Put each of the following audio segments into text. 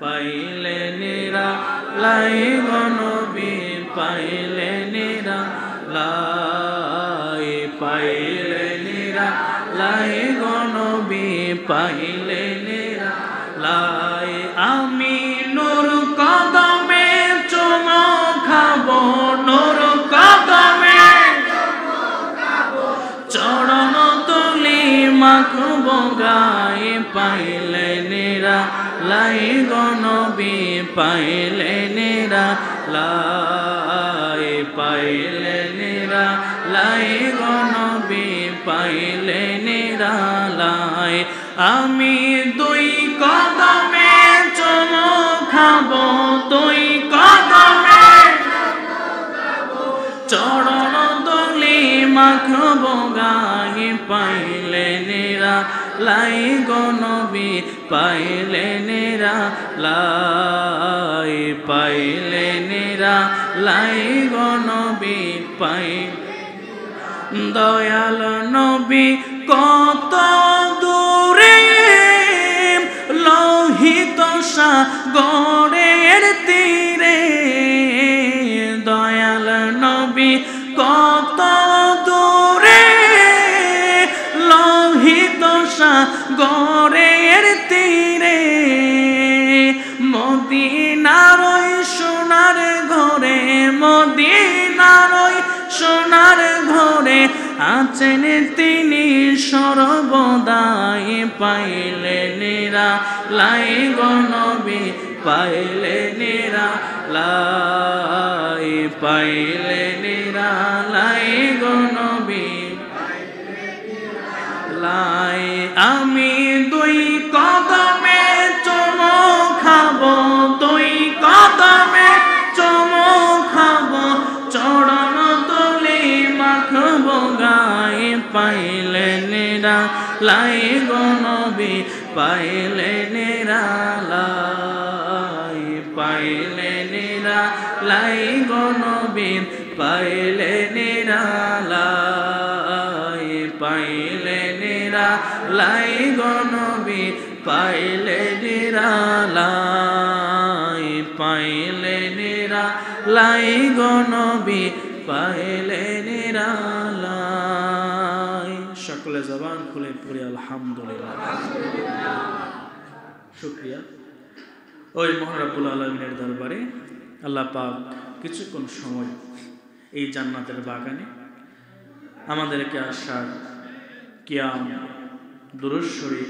পাইলে নিরালাই গো নবী পাইলে নিরালাই পাইলে নিরালাই গো নবী পাইলে নিরালাই আমি নূর কদমে চুমো খাবো নূর কদমে চরণ তুলি মাখবো গায়ে পাইলে নিরালাই গো নবী পাইলে নিরালাই পাইলে নিরালাই গো নবী পাইলে নিরালাই আমি দুই কদমে চুমো খাবো দুই কদমে চরণ তুলি মাখবো গায়ে পাইলে নিরালাই গো নবী পাইলে নিরালাই পাইলে নিরালাই গো নবী পাইলে দয়াল নবী কত দূরে লোহিত সাগরের তীরে দয়াল নবী কত দূরে লোহিত সাগরের তীরে মদিনার ওই সোনার ঘরে মদিনার ওই সোনার ঘরে আছেন তিনি সর্বদাই পাইলে নিরালাই গো নবী পাইলে নিরালাই পাইলে নিরালাই গো নবী লাই আমি দুই কদমে চুমো খাবো দুই কদমে চুমো খাবো চরণ তুলি মাখবো গায়ে পাইলে নিরালাই গো নবী পাইলে নিরালাই পাইলে নিরালাই গো নবী পাইলে নিরালাই পাইলে নিরালাই গো নবী পাইলে নিরালাই পাইলে নিরালাই গো নবী পাইলে নিরালাই সকলে জবান খুলে পড়ি আলহামদুলিল্লাহ শুকরিয়া ওই মহান রব্বুল আলামিনের দরবারে আল্লাহ পাক কিছুক্ষণ সময় এই জান্নাতের বাগানে আমাদেরকে আসার কিয়াম দুরূদ শরীফ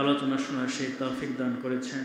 আলোচনা শোনার সেই তৌফিক দান করেছেন।